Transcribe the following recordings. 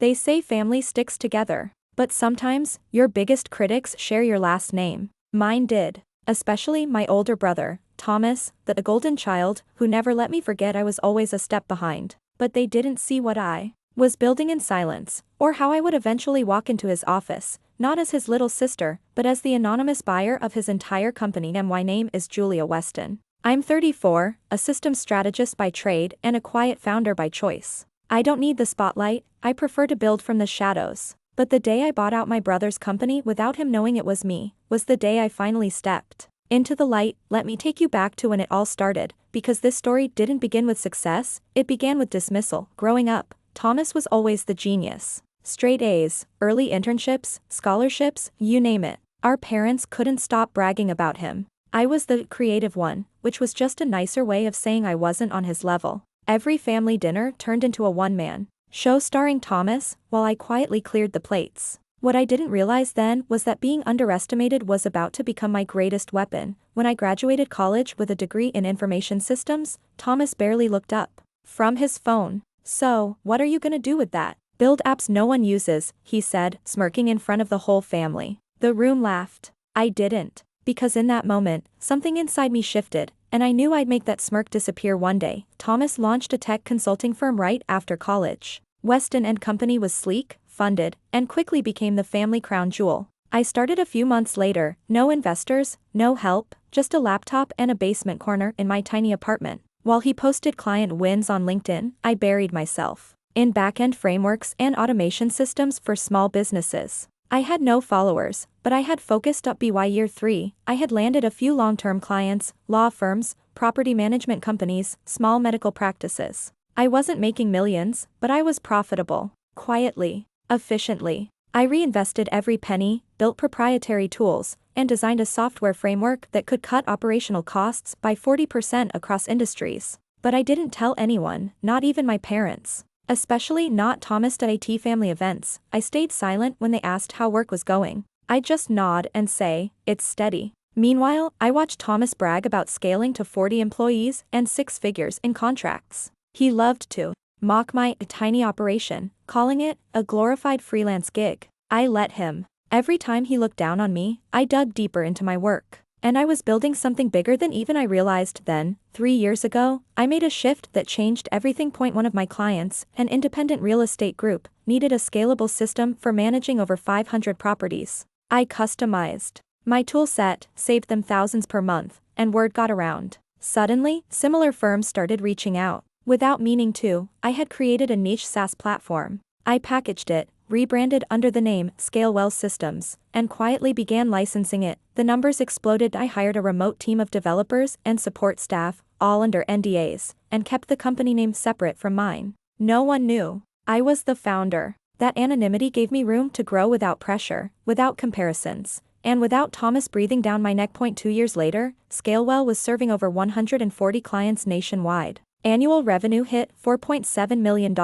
They say family sticks together. But sometimes, your biggest critics share your last name. Mine did. Especially my older brother, Thomas, the golden child, who never let me forget I was always a step behind. But they didn't see what I was building in silence, or how I would eventually walk into his office, not as his little sister, but as the anonymous buyer of his entire company. And my name is Julia Weston. I'm 34, a systems strategist by trade and a quiet founder by choice. I don't need the spotlight, I prefer to build from the shadows. But the day I bought out my brother's company without him knowing it was me, was the day I finally stepped into the light. Let me take you back to when it all started, because this story didn't begin with success, it began with dismissal. Growing up, Thomas was always the genius. Straight A's, early internships, scholarships, you name it. Our parents couldn't stop bragging about him. I was the creative one, which was just a nicer way of saying I wasn't on his level. Every family dinner turned into a one-man show starring Thomas, while I quietly cleared the plates. What I didn't realize then was that being underestimated was about to become my greatest weapon. When I graduated college with a degree in information systems, Thomas barely looked up from his phone. "So, what are you gonna do with that?" "Build apps no one uses," he said, smirking in front of the whole family. The room laughed. I didn't. Because in that moment, something inside me shifted, and I knew I'd make that smirk disappear one day. Thomas launched a tech consulting firm right after college. Weston and Company was sleek, funded, and quickly became the family crown jewel. I started a few months later, no investors, no help, just a laptop and a basement corner in my tiny apartment. While he posted client wins on LinkedIn, I buried myself in back-end frameworks and automation systems for small businesses. I had no followers, but I had focused up. By year 3, I had landed a few long-term clients, law firms, property management companies, small medical practices. I wasn't making millions, but I was profitable. Quietly, efficiently. I reinvested every penny, built proprietary tools, and designed a software framework that could cut operational costs by 40% across industries. But I didn't tell anyone, not even my parents. Especially not Thomas at IT family events. I stayed silent when they asked how work was going. I'd just nod and say, "It's steady." Meanwhile, I watched Thomas brag about scaling to 40 employees and 6 figures in contracts. He loved to mock my tiny operation, calling it a glorified freelance gig. I let him. Every time he looked down on me, I dug deeper into my work. And I was building something bigger than even I realized then. 3 years ago, I made a shift that changed everything. One of my clients, an independent real estate group, needed a scalable system for managing over 500 properties. I customized my tool set, saved them thousands per month, and word got around. Suddenly, similar firms started reaching out. Without meaning to, I had created a niche SaaS platform. I packaged it, rebranded under the name Scalewell Systems, and quietly began licensing it. The numbers exploded. I hired a remote team of developers and support staff, all under NDAs, and kept the company name separate from mine. No one knew I was the founder. That anonymity gave me room to grow without pressure, without comparisons, and without Thomas breathing down my neck. 2 years later, Scalewell was serving over 140 clients nationwide. Annual revenue hit $4.7 million.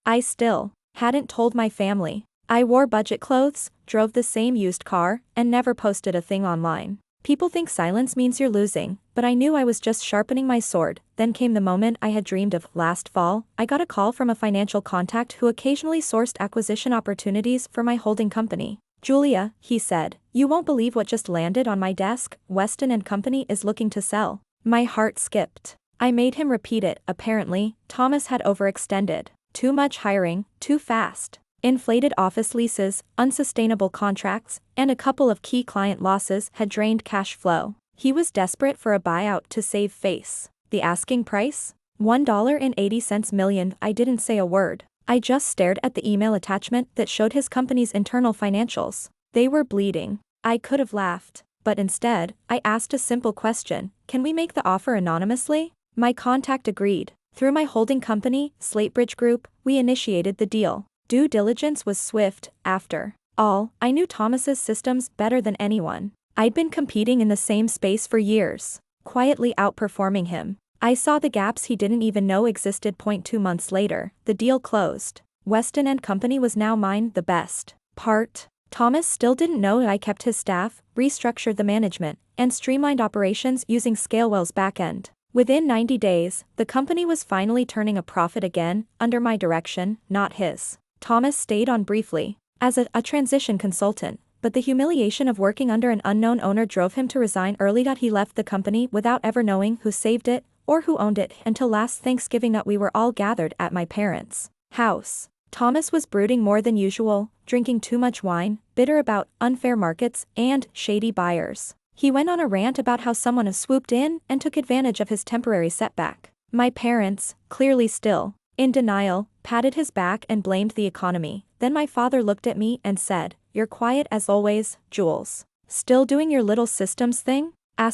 I still hadn't told my family. I wore budget clothes, drove the same used car, and never posted a thing online. People think silence means you're losing, but I knew I was just sharpening my sword. Then came the moment I had dreamed of. Last fall, I got a call from a financial contact who occasionally sourced acquisition opportunities for my holding company. "Julia," he said, "you won't believe what just landed on my desk. Weston and Company is looking to sell." My heart skipped. I made him repeat it. Apparently, Thomas had overextended. Too much hiring, too fast. Inflated office leases, unsustainable contracts, and a couple of key client losses had drained cash flow. He was desperate for a buyout to save face. The asking price? $1.80 million. I didn't say a word. I just stared at the email attachment that showed his company's internal financials. They were bleeding. I could have laughed, but instead, I asked a simple question: "Can we make the offer anonymously?" My contact agreed. Through my holding company, Slatebridge Group, we initiated the deal. Due diligence was swift. After all, I knew Thomas's systems better than anyone. I'd been competing in the same space for years, quietly outperforming him. I saw the gaps he didn't even know existed. 2 months later, the deal closed. Weston and Company was now mine. The best part: Thomas still didn't know I kept his staff, restructured the management, and streamlined operations using Scalewell's backend. Within 90 days, the company was finally turning a profit again, under my direction, not his. Thomas stayed on briefly, as a transition consultant, but the humiliation of working under an unknown owner drove him to resign early. He left the company without ever knowing who saved it, or who owned it, until last Thanksgiving that we were all gathered at my parents' house. Thomas was brooding more than usual, drinking too much wine, bitter about unfair markets and shady buyers. He went on a rant about how someone had swooped in and took advantage of his temporary setback. My parents, clearly still in denial, patted his back and blamed the economy. Then my father looked at me and said, "You're quiet as always, Jules. Still doing your little systems thing?" I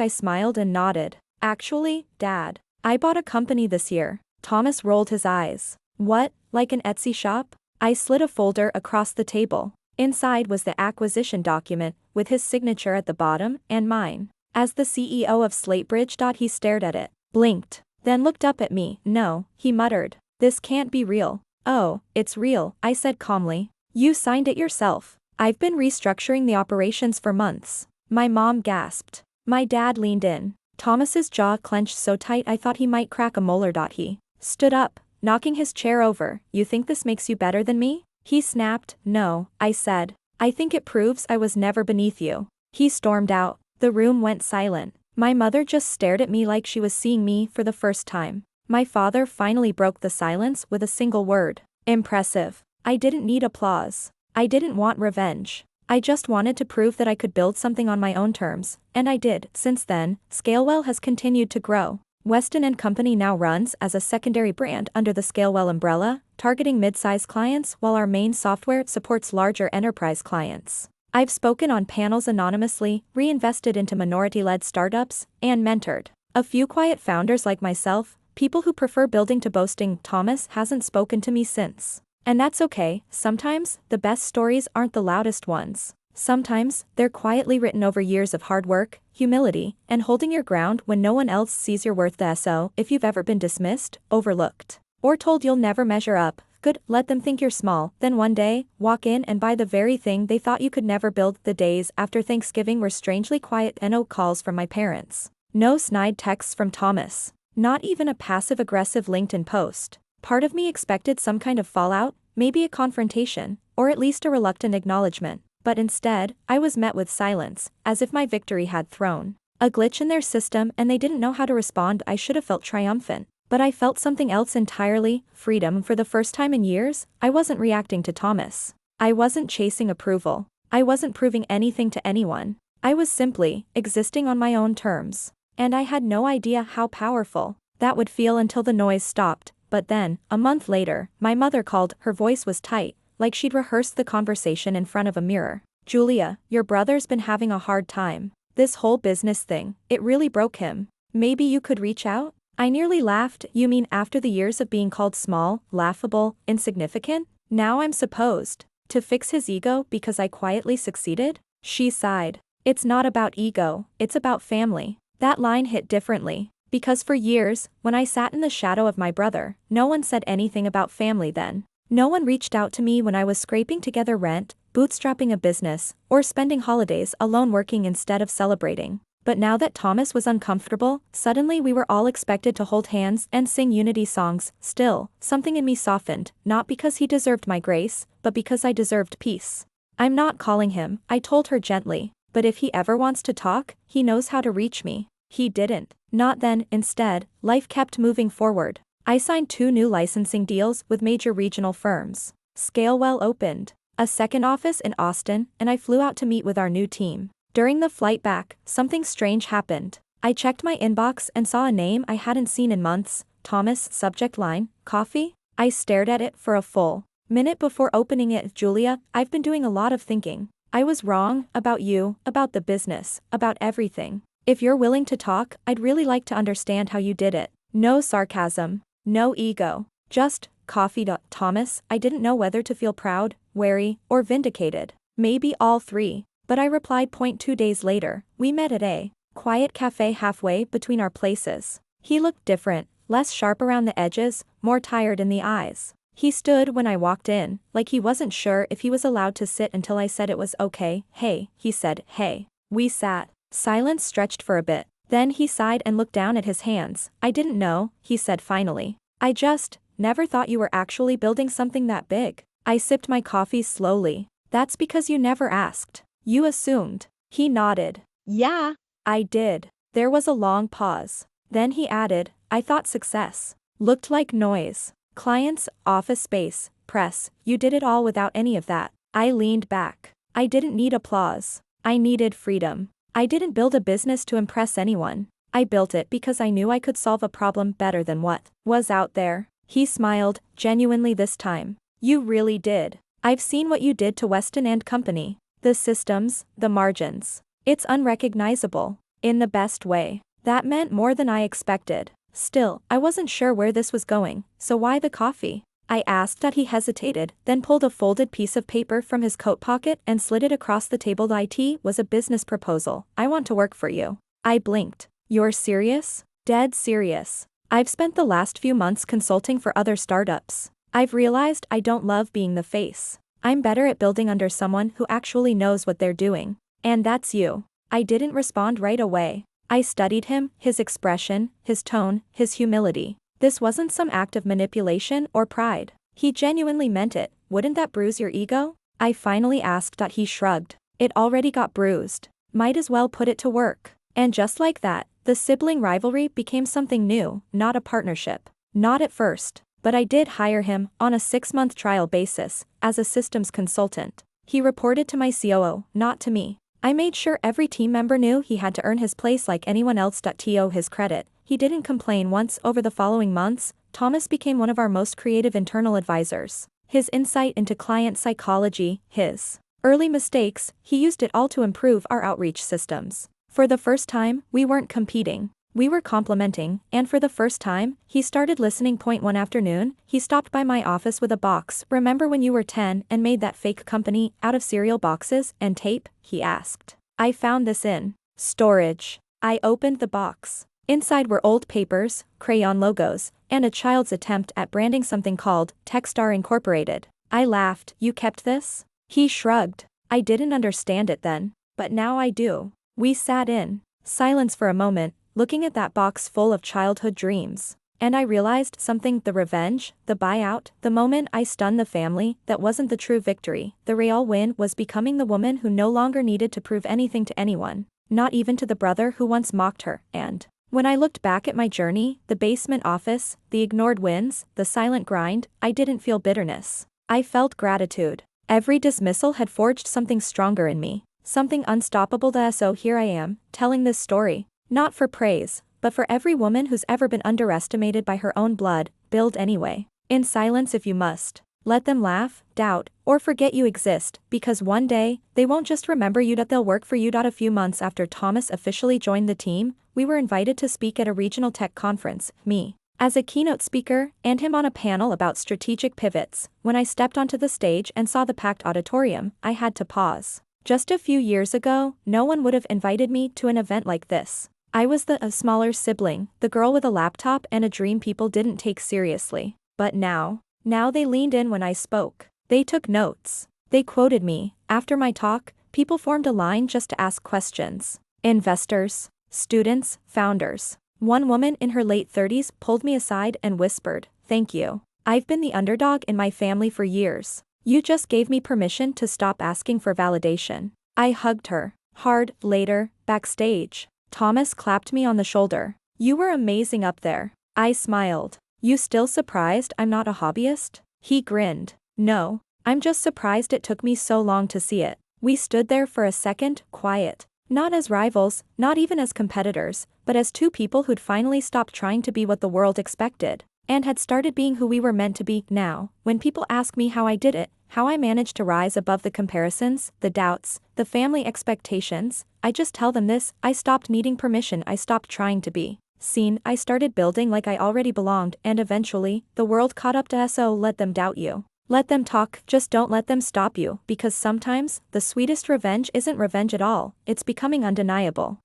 smiled and nodded. "Actually, Dad, I bought a company this year." Thomas rolled his eyes. "What, like an Etsy shop?" I slid a folder across the table. Inside was the acquisition document, with his signature at the bottom, and mine. As the CEO of Slatebridge. He stared at it, blinked, then looked up at me. "No," he muttered. "This can't be real." "Oh, it's real," I said calmly. "You signed it yourself. I've been restructuring the operations for months." My mom gasped. My dad leaned in. Thomas's jaw clenched so tight I thought he might crack a molar. He stood up, knocking his chair over. "You think this makes you better than me?" He snapped. "No," I said. "I think it proves I was never beneath you." He stormed out. The room went silent. My mother just stared at me like she was seeing me for the first time. My father finally broke the silence with a single word. "Impressive." I didn't need applause. I didn't want revenge. I just wanted to prove that I could build something on my own terms, and I did. Since then, Scalewell has continued to grow. Weston and Company now runs as a secondary brand under the Scalewell umbrella, targeting mid-size clients while our main software supports larger enterprise clients. I've spoken on panels anonymously, reinvested into minority-led startups, and mentored a few quiet founders like myself, people who prefer building to boasting. Thomas hasn't spoken to me since. And that's okay. Sometimes, the best stories aren't the loudest ones. Sometimes, they're quietly written over years of hard work, humility, and holding your ground when no one else sees your worth. So, if you've ever been dismissed, overlooked, or told you'll never measure up, good, let them think you're small, then one day, walk in and buy the very thing they thought you could never build. The days after Thanksgiving were strangely quiet. No calls from my parents. No snide texts from Thomas. Not even a passive-aggressive LinkedIn post. Part of me expected some kind of fallout, maybe a confrontation, or at least a reluctant acknowledgement. But instead, I was met with silence, as if my victory had thrown a glitch in their system and they didn't know how to respond. I should have felt triumphant. But I felt something else entirely, freedom. For the first time in years, I wasn't reacting to Thomas. I wasn't chasing approval. I wasn't proving anything to anyone. I was simply existing on my own terms. And I had no idea how powerful that would feel until the noise stopped. But then, a month later, my mother called. Her voice was tight, like she'd rehearsed the conversation in front of a mirror. "Julia, your brother's been having a hard time. This whole business thing, it really broke him. Maybe you could reach out?" I nearly laughed. "You mean after the years of being called small, laughable, insignificant? Now I'm supposed to fix his ego because I quietly succeeded?" She sighed. "It's not about ego, it's about family." That line hit differently. Because for years, when I sat in the shadow of my brother, no one said anything about family then. No one reached out to me when I was scraping together rent, bootstrapping a business, or spending holidays alone working instead of celebrating. But now that Thomas was uncomfortable, suddenly we were all expected to hold hands and sing unity songs. Still, something in me softened, not because he deserved my grace, but because I deserved peace. "I'm not calling him," I told her gently, "but if he ever wants to talk, he knows how to reach me." He didn't. Not then. Instead, life kept moving forward. I signed 2 new licensing deals with major regional firms. Scalewell opened a second office in Austin, and I flew out to meet with our new team. During the flight back, something strange happened. I checked my inbox and saw a name I hadn't seen in months. Thomas. Subject line, coffee? I stared at it for a full minute before opening it. "Julia, I've been doing a lot of thinking. I was wrong, about you, about the business, about everything. If you're willing to talk, I'd really like to understand how you did it." No sarcasm. No ego. Just coffee. "Thomas, I didn't know whether to feel proud, wary, or vindicated. Maybe all 3. But I replied. 2 days later, we met at a quiet cafe halfway between our places. He looked different, less sharp around the edges, more tired in the eyes. He stood when I walked in, like he wasn't sure if he was allowed to sit until I said it was okay. "Hey," he said. "Hey." We sat. Silence stretched for a bit. Then he sighed and looked down at his hands. "I didn't know," he said finally. "I just never thought you were actually building something that big." I sipped my coffee slowly. That's because you never asked. You assumed. He nodded. Yeah. I did. There was a long pause. Then he added, I thought success looked like noise. Clients, office space, press, you did it all without any of that. I leaned back. I didn't need applause. I needed freedom. I didn't build a business to impress anyone. I built it because I knew I could solve a problem better than what was out there. He smiled, genuinely this time. You really did. I've seen what you did to Weston and Company. The systems, the margins. It's unrecognizable. In the best way. That meant more than I expected. Still, I wasn't sure where this was going, so why the coffee? I asked that. He hesitated, then pulled a folded piece of paper from his coat pocket and slid it across the table. It was a business proposal. I want to work for you. I blinked. You're serious? Dead serious. I've spent the last few months consulting for other startups. I've realized I don't love being the face. I'm better at building under someone who actually knows what they're doing. And that's you. I didn't respond right away. I studied him, his expression, his tone, his humility. This wasn't some act of manipulation or pride. He genuinely meant it. Wouldn't that bruise your ego? I finally asked. He shrugged. It already got bruised. Might as well put it to work. And just like that, the sibling rivalry became something new, not a partnership. Not at first, but I did hire him, on a 6-month trial basis, as a systems consultant. He reported to my COO, not to me. I made sure every team member knew he had to earn his place like anyone else. To his credit, he didn't complain once. Over the following months, Thomas became one of our most creative internal advisors. His insight into client psychology, his early mistakes, he used it all to improve our outreach systems. For the first time, we weren't competing. We were complementing, and for the first time, he started listening. One afternoon, he stopped by my office with a box. Remember when you were 10 and made that fake company out of cereal boxes and tape? He asked. I found this in storage. I opened the box. Inside were old papers, crayon logos, and a child's attempt at branding something called Techstar Incorporated. I laughed. You kept this? He shrugged. I didn't understand it then, but now I do. We sat in silence for a moment, looking at that box full of childhood dreams. And I realized something. The revenge, the buyout, the moment I stunned the family, that wasn't the true victory. The real win was becoming the woman who no longer needed to prove anything to anyone, not even to the brother who once mocked her. And when I looked back at my journey, the basement office, the ignored wins, the silent grind, I didn't feel bitterness. I felt gratitude. Every dismissal had forged something stronger in me, something unstoppable. So here I am, telling this story. Not for praise, but for every woman who's ever been underestimated by her own blood. Build anyway. In silence if you must. Let them laugh, doubt, or forget you exist, because one day, they won't just remember you. They'll work for you. A few months after Thomas officially joined the team, we were invited to speak at a regional tech conference, me as a keynote speaker, and him on a panel about strategic pivots. When I stepped onto the stage and saw the packed auditorium, I had to pause. Just a few years ago, no one would have invited me to an event like this. I was the smaller sibling, the girl with a laptop and a dream people didn't take seriously. But now they leaned in when I spoke. They took notes. They quoted me. After my talk, people formed a line just to ask questions. Investors, students, founders. One woman in her late 30s pulled me aside and whispered, "Thank you. I've been the underdog in my family for years. You just gave me permission to stop asking for validation." I hugged her hard. Later, backstage, Thomas clapped me on the shoulder. "You were amazing up there." I smiled. "You still surprised I'm not a hobbyist?" He grinned. "No, I'm just surprised it took me so long to see it." We stood there for a second, quiet. Not as rivals, not even as competitors, but as two people who'd finally stopped trying to be what the world expected, and had started being who we were meant to be. Now, when people ask me how I did it, how I managed to rise above the comparisons, the doubts, the family expectations, I just tell them this: I stopped needing permission. I stopped trying to be seen. I started building like I already belonged, and eventually, the world caught up to us. So let them doubt you. Let them talk, just don't let them stop you, because sometimes, the sweetest revenge isn't revenge at all, it's becoming undeniable.